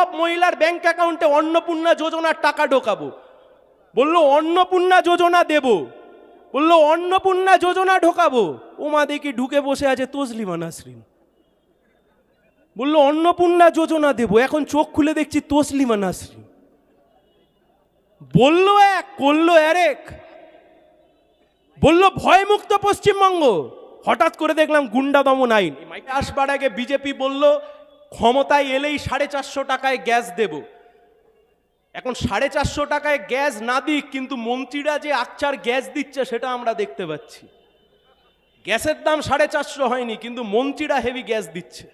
সব মহিলার ব্যাংক অ্যাকাউন্টে অন্নপূর্ণা যোজনার টাকা ঢোকাবো। বললো অন্নপূর্ণা যোজনা দেব, বললো অন্নপূর্ণা যোজনা ঢোকাবো। ওমা দেখি ঢুকে বসে আছে তসলিমা নাসরিন। বললো অন্নপূর্ণা যোজনা দেব, এখন চোখ খুলে দেখছি তসলিমা নাসরিন। বললো এক, করলো আরেক। বললো ভয়মুক্ত পশ্চিমবঙ্গ, হঠাৎ করে দেখলাম গুন্ডা দমন আইন। আসবার আগে বিজেপি বলল ক্ষমতায় এলেই 450 টাকায় গ্যাস দেব। এখন 450 টাকায় গ্যাস না দিক, কিন্তু মন্ত্রীরা যে আকচার গ্যাস দিচ্ছে সেটা আমরা দেখতে পাচ্ছি। গ্যাসের দাম 450 হয়নি, কিন্তু মন্ত্রীরা হেভি গ্যাস দিচ্ছে,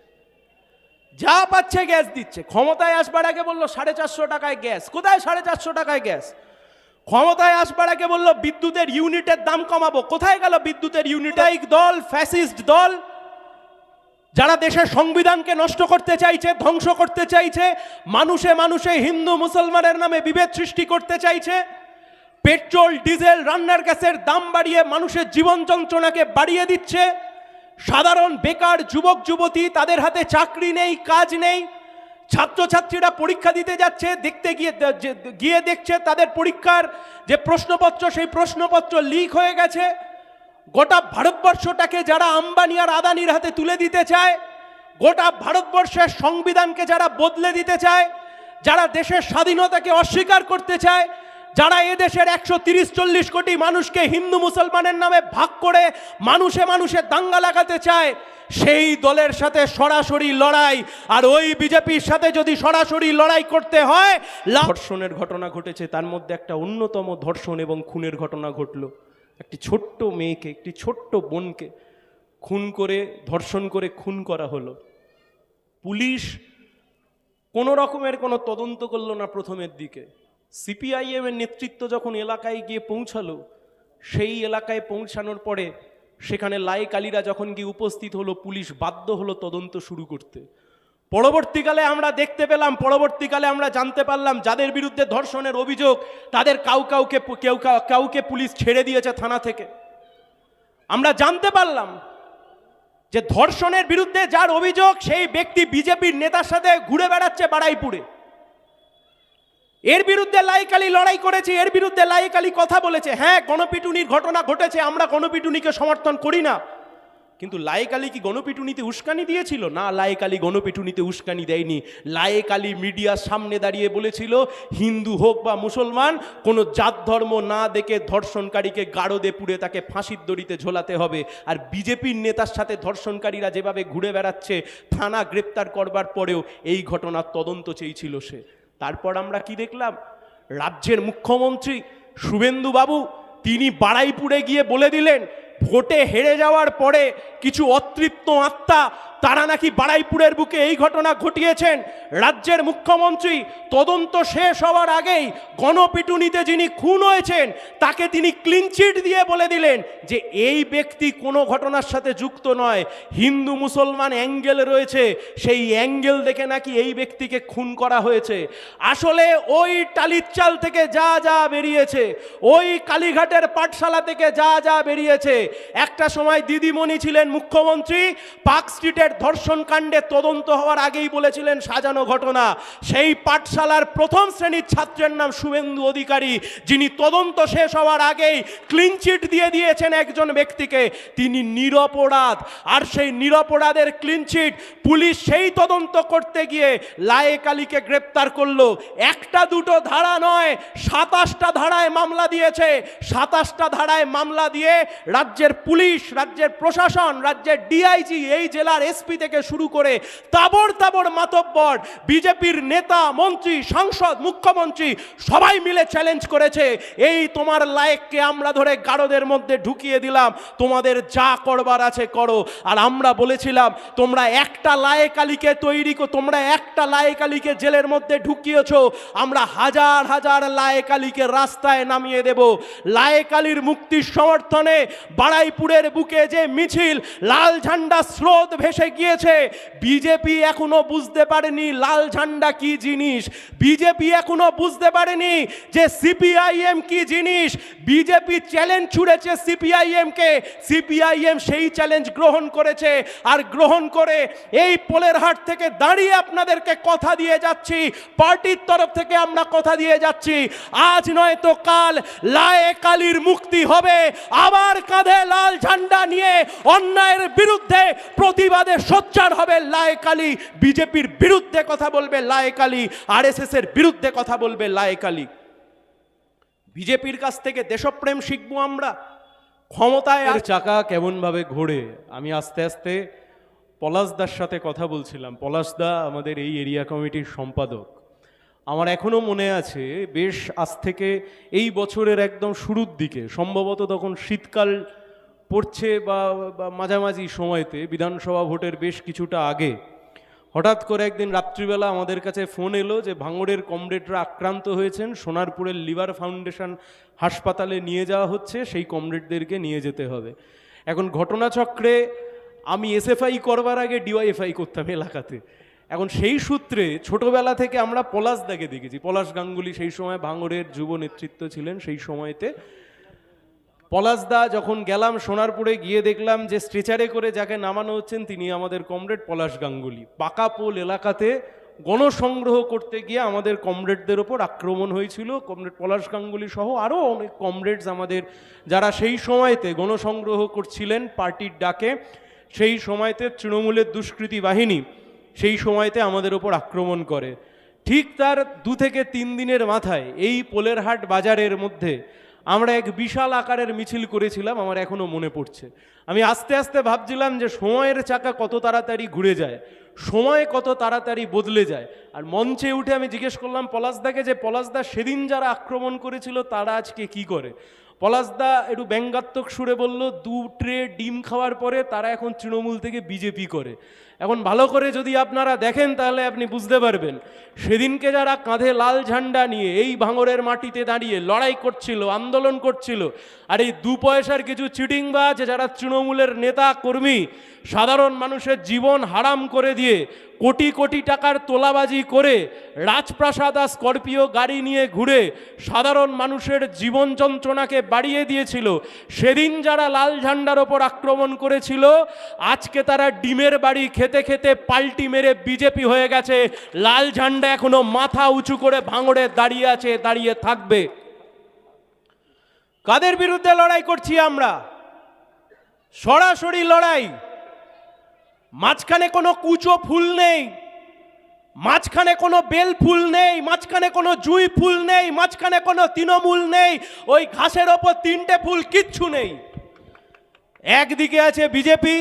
যা পাচ্ছে গ্যাস দিচ্ছে। ক্ষমতায় আসবার আগে বললো 450 টাকায় গ্যাস, কোথায় 450 টাকায় গ্যাস? ক্ষমতায় আসবার আগে বললো বিদ্যুতের ইউনিটের দাম কমাবো, কোথায় গেল বিদ্যুতের ইউনিট? দল, ফ্যাসিস্ট দল, যারা দেশের সংবিধানকে নষ্ট করতে চাইছে, ধ্বংস করতে চাইছে, মানুষে মানুষে হিন্দু মুসলমানের নামে বিভেদ সৃষ্টি করতে চাইছে, পেট্রোল ডিজেল রান্নার গ্যাসের দাম বাড়িয়ে মানুষের জীবন যন্ত্রণাকে বাড়িয়ে দিচ্ছে। সাধারণ বেকার যুবক যুবতী, তাদের হাতে চাকরি নেই, কাজ নেই। ছাত্রছাত্রীরা পরীক্ষা দিতে যাচ্ছে, দেখতে গিয়ে দেখছে তাদের পরীক্ষার যে প্রশ্নপত্র, সেই প্রশ্নপত্র লিক হয়ে গেছে। গোটা ভারতবর্ষটাকে যারা আম্বানি আর আদানির হাতে তুলে দিতে চায়, গোটা ভারতবর্ষের সংবিধানকে যারা বদলে দিতে চায়, যারা দেশের স্বাধীনতাকে অস্বীকার করতে চায়, যারা এদেশের 130-40 কোটি মানুষকে হিন্দু মুসলমানের নামে ভাগ করে মানুষে মানুষে দাঙ্গা লাগাতে চায়, সেই দলের সাথে সরাসরি লড়াই। আর ওই বিজেপির সাথে যদি সরাসরি লড়াই করতে হয়, ধর্ষণের ঘটনা ঘটেছে, তার মধ্যে একটা অন্যতম ধর্ষণ এবং খুনের ঘটনা ঘটলো। একটি ছোট্ট মেয়েকে, একটি ছোট্ট বোনকে খুন করে, ধর্ষণ করে খুন করা হলো। পুলিশ কোনো রকমের কোনো তদন্ত করলো না প্রথমের দিকে। সিপিআইএম এর নেতৃত্ব যখন এলাকায় গিয়ে পৌঁছালো, সেই এলাকায় পৌঁছানোর পরে সেখানে লায়েক আলীরা যখন গিয়ে উপস্থিত হলো, পুলিশ বাধ্য হলো তদন্ত শুরু করতে। পরবর্তীকালে আমরা দেখতে পেলাম, পরবর্তীকালে আমরা জানতে পারলাম, যাদের বিরুদ্ধে ধর্ষণের অভিযোগ, তাদের কাউকে পুলিশ ছেড়ে দিয়েছে থানা থেকে। আমরা জানতে পারলাম যে ধর্ষণের বিরুদ্ধে যার অভিযোগ, সেই ব্যক্তি বিজেপির নেতার সাথে ঘুরে বেড়াচ্ছে বাড়াইপুরে। এর বিরুদ্ধে লায়েক আলী লড়াই করেছে, এর বিরুদ্ধে লায়েক আলী কথা বলেছে। হ্যাঁ, গণপিটুনির ঘটনা ঘটেছে, আমরা গণপিটুনিকে সমর্থন করি না, কিন্তু লায়েক আলী কি গণপিটুনিতে উস্কানি দিয়েছিল? না, লায়েক আলী গণপিটুনিতে উস্কানি দেয়নি। লায়েক আলী মিডিয়ার সামনে দাঁড়িয়ে বলেছিল, হিন্দু হোক বা মুসলমান, কোনো জাত ধর্ম না দেখে ধর্ষণকারীকে গাড়দে পুড়ে তাকে ফাঁসির দড়িতে ঝোলাতে হবে। আর বিজেপির নেতার সাথে ধর্ষণকারীরা যেভাবে ঘুরে বেড়াচ্ছে, থানা গ্রেপ্তার করবার পরেও এই ঘটনার তদন্ত চেয়েছিল সে। তারপর আমরা কি দেখলাম? রাজ্যের মুখ্যমন্ত্রী শুভেন্দু বাবু, তিনি বাড়াইপুরে গিয়ে বলে দিলেন, ভোটে হেরে যাওয়ার পরে কিছু অতৃপ্ত আত্মা, তারা নাকি বাড়াইপুরের বুকে এই ঘটনা ঘটিয়েছেন। রাজ্যের মুখ্যমন্ত্রী তদন্ত শেষ হওয়ার আগেই গণপিটুনিতে যিনি খুন হয়েছেন তাকে তিনি ক্লিনচিট দিয়ে বলে দিলেন যে এই ব্যক্তি কোনো ঘটনার সাথে যুক্ত নয়, হিন্দু মুসলমান অ্যাঙ্গেল রয়েছে, সেই অ্যাঙ্গেল দেখে নাকি এই ব্যক্তিকে খুন করা হয়েছে। আসলে ওই টালির চাল থেকে যা যা বেরিয়েছে, ওই কালীঘাটের পাঠশালা থেকে যা যা বেরিয়েছে, একটা সময় দিদিমণি ছিলেন মুখ্যমন্ত্রী, পার্ক স্ট্রিটের ধর্ষণ কাণ্ডে তদন্ত হওয়ার আগেই বলেছিলেন সাজানো ঘটনা। সেই পাঠশালার প্রথম শ্রেণীর ছাত্রের নাম শুভেন্দু অধিকারী, যিনি তদন্ত শেষ হওয়ার আগেই ক্লিনচিট দিয়ে দিয়েছেন একজন ব্যক্তিকে, তিনি নিরপরাধ। আর সেই নিরপরাধের ক্লিনচিট পুলিশ সেই তদন্ত করতে গিয়ে লায়েক আলীকে গ্রেপ্তার করলো। একটা দুটো ধারা নয়, 27টা ধারায় মামলা দিয়েছে। 27টা ধারায় মামলা দিয়ে রাজ্যের পুলিশ, রাজ্যের প্রশাসন, রাজ্যের ডিআইজি, এই জেলার এসপি থেকে শুরু করে তাবড় তাবড় মাতব্বর, বিজেপির নেতা, মন্ত্রী, সাংসদ, মুখ্যমন্ত্রী সবাই মিলে চ্যালেঞ্জ করেছে, এই তোমার লায়েককে আমরা ধরে গারদের মধ্যে ঢুকিয়ে দিলাম, তোমাদের যা করবার আছে করো। আর আমরা বলেছিলাম, তোমরা একটা লায়েক আলীকে তোমরা একটা লায়েক আলীকে জেলের মধ্যে ঢুকিয়েছো, আমরা হাজার হাজার লায়েক আলীকে রাস্তায় নামিয়ে দেব। লায়েক আলীর মুক্তির সমর্থনে বাড়াইপুরের বুকে যে মিছিল, লাল ঝান্ডা স্রোত ভেসে বসে গিয়েছে। বিজেপি এখনো বুঝতে পারেনি লাল ঝান্ডা কি জিনিস, বিজেপি এখনো বুঝতে পারেনি যে সিপিআইএম কি জিনিস। বিজেপি চ্যালেঞ্জ ছুড়েছে সিপিআইএমকে, সিপিআইএম সেই চ্যালেঞ্জ গ্রহণ করেছে, আর গ্রহণ করে এই পোলের হাট থেকে দাঁড়িয়ে আপনাদেরকে কথা দিয়ে যাচ্ছি, পার্টির তরফ থেকে আমরা কথা দিয়ে যাচ্ছি, আজ নয় তো কাল লায়ে কালির মুক্তি হবে। আবার কাঁধে লাল ঝান্ডা নিয়ে অন্যায়ের বিরুদ্ধে প্রতিবাদে সোচ্চার হবে লায়ে কালি, বিজেপির বিরুদ্ধে কথা বলবে লায়ে কালি, আরএসএস এর বিরুদ্ধে কথা বলবে লায়ে কালি। বিজেপির কাছ থেকে দেশপ্রেম শিখবো আমরা। ক্ষমতায় আর চাকা কেমন ভাবে ঘোরে। আমি আস্তে আস্তে পলাশদার সাথে কথা বলছিলাম। পলাশদা আমাদের এই এরিয়া কমিটির সম্পাদক। আমার এখনো মনে আছে, বেশ আজ থেকে এই বছরের একদম শুরুর দিকে, সম্ভবত তখন শীতকাল পড়ছে বা মাঝামাঝি সময়তে, বিধানসভা ভোটের বেশ কিছুটা আগে, হঠাৎ করে একদিন রাত্রিবেলা আমাদের কাছে ফোন এলো যে ভাঙড়ের কমরেডরা আক্রান্ত হয়েছেন, সোনারপুরের লিভার ফাউন্ডেশন হাসপাতালে নিয়ে যাওয়া হচ্ছে, সেই কমরেডদেরকে নিয়ে যেতে হবে। এখন ঘটনাচক্রে আমি এসএফআই করবার আগে ডিওয়াইএফআই করতাম এলাকাতে। এখন সেই সূত্রে ছোটবেলা থেকে আমরা পলাশদাকে দেখেছি। পলাশ গাঙ্গুলি সেই সময় ভাঙড়ের যুব নেতৃত্ব ছিলেন। সেই সময়তে পলাশদা যখন গেলাম সোনারপুরে, গিয়ে দেখলাম যে স্ট্রেচারে করে যাকে নামানো হচ্ছেন তিনি আমাদের কমরেড পলাশ গাঙ্গুলি। পাকাপোল এলাকাতে গণসংগ্রহ করতে গিয়ে আমাদের কমরেডদের ওপর আক্রমণ হয়েছিল। কমরেড পলাশ গাঙ্গুলি সহ আরও অনেক কমরেডস আমাদের, যারা সেই সময়তে গণসংগ্রহ করছিলেন পার্টির ডাকে, সেই সময়তে তৃণমূলের দুষ্কৃতী বাহিনী সেই সময়তে আমাদের ওপর আক্রমণ করে। ঠিক তার 2 থেকে 3 দিনের মাথায় এই পোলেরহাট বাজারের মধ্যে আমরা এক বিশাল আকারের মিছিল করেছিলাম। আমার এখনো মনে পড়ছে। আমি আস্তে আস্তে ভাবছিলাম যে সময়ের চাকা কত তাড়াতাড়ি ঘুরে যায়, সময় কত তাড়াতাড়ি বদলে যায়। আর মঞ্চে উঠে আমি জিজ্ঞেস করলাম পলাশদাকে যে পলাশদা সেদিন যারা আক্রমণ করেছিল তারা আজকে কি করে। পলাশদা একটু ব্যঙ্গাত্মক সুরে বলল, 2 ট্রে ডিম খাওয়ার পরে তারা এখন তৃণমূল থেকে বিজেপি করে। এখন ভালো করে যদি আপনারা দেখেন তাহলে আপনি বুঝতে পারবেন সেদিনকে যারা কাঁধে লাল ঝান্ডা নিয়ে এই ভাঙড়ের মাটিতে দাঁড়িয়ে লড়াই করছিল, আন্দোলন করছিল, আর এই 2 পয়সার কিছু চিটিংবাজ যারা তৃণমূলের নেতা কর্মী সাধারণ মানুষের জীবন হারাম করে দিয়ে কোটি কোটি টাকার তোলাবাজি করে রাজপ্রাসাদ আর স্করপিও গাড়ি নিয়ে ঘুরে সাধারণ মানুষের জীবন যন্ত্রণাকে বাড়িয়ে দিয়েছিল, সেদিন যারা লাল ঝান্ডার ওপর আক্রমণ করেছিল আজকে তারা ডিমের বাড়ি খেতে খেতে পাল্টি মেরে বিজেপি হয়ে গেছে। লাল ঝান্ডা এখনো মাথা উঁচু করে ভাঙড়ে দাঁড়িয়ে আছে, দাঁড়িয়ে থাকবে। কাদের বিরুদ্ধে লড়াই করছি আমরা? সরাসরি লড়াই। মাঝখানে কোনো কুচো ফুল নেই, মাঝখানে কোনো বেল ফুল নেই, মাঝখানে কোনো জুঁই ফুল নেই, মাঝখানে কোনো তৃণমূল নেই, ওই ঘাসের ওপর 3টে ফুল কিচ্ছু নেই। একদিকে আছে বিজেপি,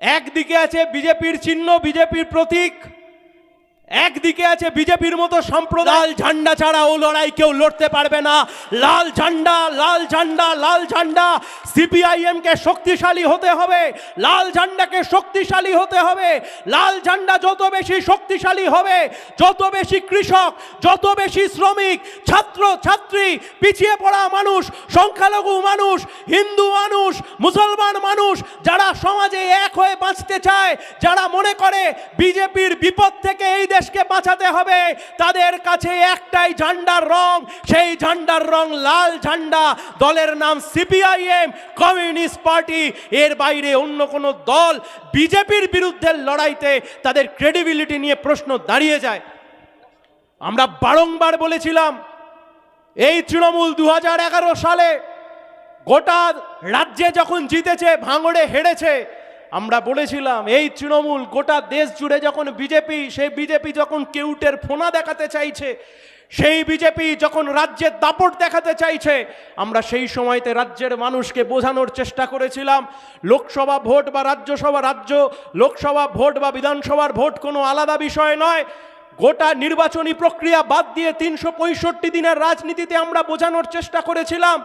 একদিকে আছে বিজেপির চিহ্ন, বিজেপির প্রতীক, একদিকে আছে বিজেপির মতো সম্প্রদায়। ঝান্ডা ছাড়া ও লড়াই কেউ লড়তে পারবে না। লাল ঝান্ডা, লাল ঝান্ডা, লাল ঝান্ডা। সিপিআইএম কে শক্তিশালী হতে হবে, লাল ঝান্ডাকে শক্তিশালী হতে হবে। লাল ঝান্ডা যত বেশি শক্তিশালী হবে, যত বেশি কৃষক, যত বেশি শ্রমিক, ছাত্র ছাত্রী, পিছিয়ে পড়া মানুষ, সংখ্যালঘু মানুষ, হিন্দু মানুষ, মুসলমান মানুষ, যারা সমাজে এক হয়ে বাঁচতে চায়, যারা মনে করে বিজেপির বিপদ থেকে এই দেশকে বাঁচাতে হবে, তাদের কাছে একটাই ঝান্ডার রং, সেই ঝান্ডার রং লাল ঝান্ডা। দলের নাম সিপিআইএম, কমিউনিস্ট পার্টি। এর বাইরে অন্য কোনো দল বিজেপির বিরুদ্ধে লড়াইতে তাদের ক্রেডিবিলিটি নিয়ে প্রশ্ন দাঁড়িয়ে যায়। আমরা বারংবার বলেছিলাম এই তৃণমূল 2011 সালে গোটা রাজ্যে যখন জিতেছে, ভাঙড়ে হেরেছে, আমরা বলেছিলাম এই তৃণমূল গোটা দেশ জুড়ে যখন বিজেপি, সেই বিজেপি যখন কেউটের ফোনা দেখাতে চাইছে, সেই বিজেপি যখন রাজ্যের দাপট দেখাতে চাইছে, আমরা সেই সময়তে রাজ্যের মানুষকে বোঝানোর চেষ্টা করেছিলাম লোকসভা ভোট বা লোকসভা ভোট বা বিধানসভার ভোট কোনো আলাদা বিষয় নয়। গোটা নির্বাচনী প্রক্রিয়া বাদ দিয়ে 365 দিনের রাজনীতিতে আমরা বোঝানোর চেষ্টা করেছিলাম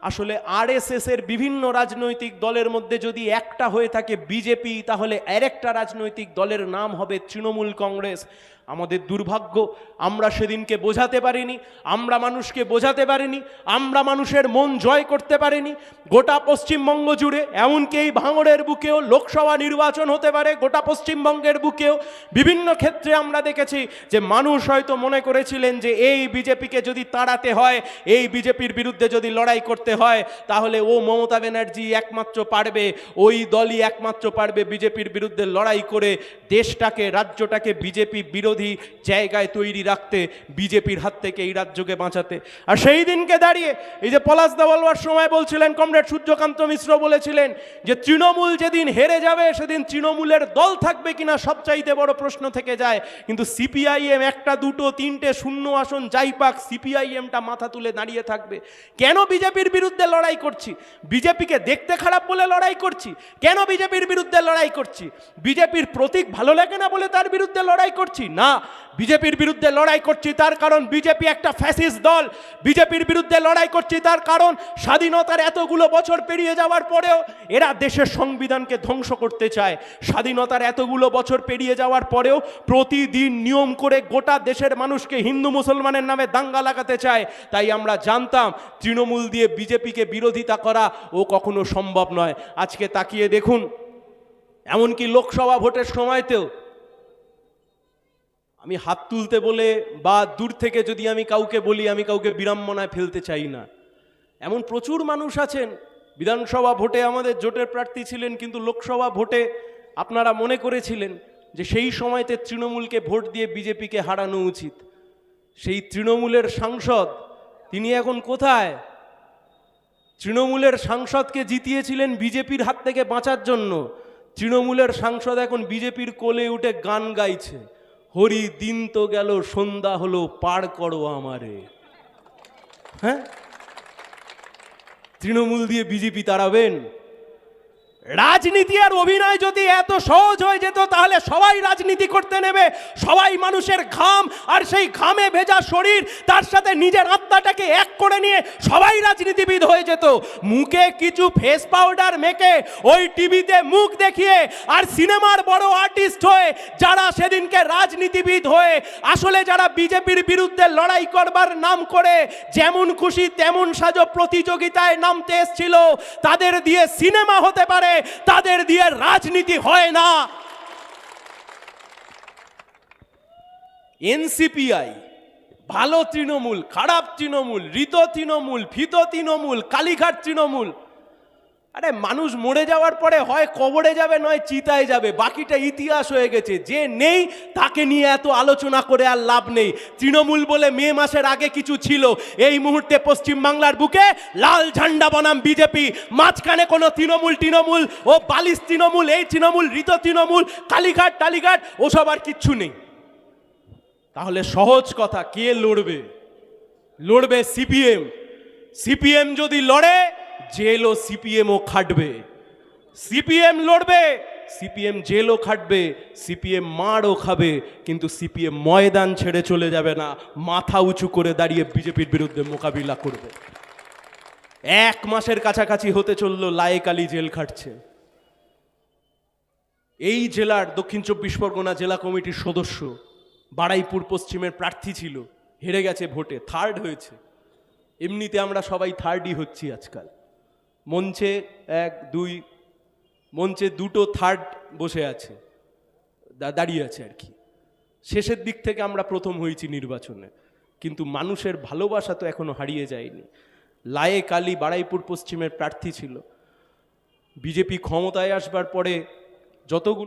আসলে আরএসএস এর বিভিন্ন রাজনৈতিক দলের মধ্যে যদি একটা হয়ে থাকে বিজেপি, তাহলে আরেকটা রাজনৈতিক দলের নাম হবে তৃণমূল কংগ্রেস। আমাদের দুর্ভাগ্য, আমরা সেদিনকে বোঝাতে পারিনি, আমরা মানুষকে বোঝাতে পারিনি, আমরা মানুষের মন জয় করতে পারিনি। গোটা পশ্চিমবঙ্গ জুড়ে, এমনকি এই ভাঙড়ের বুকেও লোকসভা নির্বাচন হতে পারে, গোটা পশ্চিমবঙ্গের বুকেও বিভিন্ন ক্ষেত্রে আমরা দেখেছি যে মানুষ হয়তো মনে করেছিলেন যে এই বিজেপিকে যদি তাড়াতে হয়, এই বিজেপির বিরুদ্ধে যদি লড়াই করতে হয়, তাহলে ও মমতা ব্যানার্জি একমাত্র পারবে, ওই দলই একমাত্র পারবে বিজেপির বিরুদ্ধে লড়াই করে দেশটাকে, রাজ্যটাকে বিজেপি বিরোধী জায়গায় তৈরি রাখতে, বিজেপির হাত থেকে এই রাজ্যকে বাঁচাতে। আর সেই দিনকে দাঁড়িয়ে এই যে পলাশ দা বলবার সময় বলছিলেন, কমরেড সূর্যকান্ত মিশ্র বলেছিলেন যে তৃণমূল যেদিন হেরে যাবে সেদিন তৃণমূলের দল থাকবে কিনা সবচাইতে বড় প্রশ্ন থেকে যায়। কিন্তু সিপিআইএম একটা দুটো তিনটে শূন্য আসন যাই পাক, সিপিআইএমটা মাথা তুলে দাঁড়িয়ে থাকবে। কেন বিজেপির বিরুদ্ধে লড়াই করছি? বিজেপিকে দেখতে খারাপ বলে লড়াই করছি? কেন বিজেপির বিরুদ্ধে লড়াই করছি? বিজেপির প্রতীক ভালো লাগে না বলে তার বিরুদ্ধে লড়াই করছি? না, বিজেপির বিরুদ্ধে লড়াই করছি তার কারণ বিজেপি একটা ফ্যাসিস্ট দল। বিজেপির বিরুদ্ধে লড়াই করছি তার কারণ স্বাধীনতার এতগুলো বছর পেরিয়ে যাওয়ার পরেও এরা দেশের সংবিধানকে ধ্বংস করতে চায়। স্বাধীনতার এতগুলো বছর পেরিয়ে যাওয়ার পরেও প্রতিদিন নিয়ম করে গোটা দেশের মানুষকে হিন্দু মুসলমানের নামে দাঙ্গা লাগাতে চায়। তাই আমরা জানতাম তৃণমূল দিয়ে বিজেপিকে বিরোধিতা করা ও কখনো সম্ভব নয়। আজকে তাকিয়ে দেখুন, এমনকি লোকসভা ভোটের সময়তেও আমি হাত তুলতে বলে বা দূর থেকে যদি আমি কাউকে বলি, আমি কাউকে বিড়ম্বনায় ফেলতে চাই না। এমন প্রচুর মানুষ আছেন, বিধানসভা ভোটে আমাদের জোটের প্রার্থী ছিলেন, কিন্তু লোকসভা ভোটে আপনারা মনে করেছিলেন যে সেই সময়তে তৃণমূলকে ভোট দিয়ে বিজেপিকে হারানো উচিত। সেই তৃণমূলের সাংসদ তিনি এখন কোথায়? তৃণমূলের সাংসদকে জিতিয়েছিলেন বিজেপির হাত থেকে বাঁচার জন্য। তৃণমূলের সাংসদ এখন বিজেপির কোলে উঠে গান গাইছে, হরি দিন তো গেল সন্ধ্যা হলো পার করো আমারে। হ্যাঁ, তৃণমূল দিয়ে বিজেপি তাড়াবেন? রাজনীতি আর অভিনয় যদি এত সহজ হয়ে যেত তাহলে সবাই রাজনীতি করতে নেবে। সবাই মানুষের ঘাম আর সেই ঘামে ভেজা শরীর, তার সাথে নিজের আত্মাটাকে এক করে নিয়ে সবাই রাজনীতিবিদ হয়ে যেত। মুখে কিছু ফেস পাউডার মেখে ওই টিভিতে মুখ দেখিয়ে আর সিনেমার বড় আর্টিস্ট হয়ে যারা সেদিনকে রাজনীতিবিদ হয়ে আসলে যারা বিজেপির বিরুদ্ধে লড়াই করবার নাম করে যেমন খুশি তেমন সাজো প্রতিযোগিতায় নামতে এসেছিল, তাদের দিয়ে সিনেমা হতে পারে, তাদের দিয়ে রাজনীতি হয় না। এনসিপিআই ভালো তৃণমূল, খারাপ তৃণমূল, ঋত তৃণমূল, ফিত তৃণমূল, কালীঘাট তৃণমূল। আরে মানুষ মরে যাওয়ার পরে হয় কবরে যাবে নয় চিতায় যাবে, বাকিটা ইতিহাস হয়ে গেছে। যে নেই তাকে নিয়ে এত আলোচনা করে আর লাভ নেই। তৃণমূল বলে মে মাসের আগে কিছু ছিল, এই মুহূর্তে পশ্চিমবাংলার বুকে লাল ঝান্ডা বনাম বিজেপি। মাঝখানে কোনো তৃণমূল ও বালিশ তৃণমূল, এই তৃণমূল, ঋত তৃণমূল, কালীঘাট টালীঘাট ওসব আর কিচ্ছু নেই। তাহলে সহজ কথা, কে লড়বে? লড়বে সিপিএম। সিপিএম যদি লড়ে জেলও সিপিএমও খাটবে। সিপিএম লড়বে, সিপিএম জেলও খাটবে, সিপিএম মারও খাবে, কিন্তু সিপিএম ময়দান ছেড়ে চলে যাবে না, মাথা উঁচু করে দাঁড়িয়ে বিজেপির বিরুদ্ধে মোকাবিলা করবে। 1 মাসের কাছাকাছি হতে চলল লায়েক আলী জেল খাটছে। এই জেলার দক্ষিণ 24 পরগনা জেলা কমিটির সদস্য, বারুইপুর পশ্চিমের প্রার্থী ছিল, হেরে গেছে ভোটে, 3rd হয়েছে। এমনিতে আমরা সবাই 3rdই হচ্ছি আজকাল। মঞ্চে 1 2 মঞ্চে 2টো 3rd বসে আছে, দাঁড়িয়ে আছে আর কি। শেষের দিক থেকে আমরা প্রথম হয়েছি নির্বাচনে, কিন্তু মানুষের ভালোবাসা তো এখনো হারিয়ে যায়নি। লায়েক আলী বারুইপুর পশ্চিমের প্রার্থী ছিল। বিজেপি ক্ষমতায় আসবার পরে যতগুলো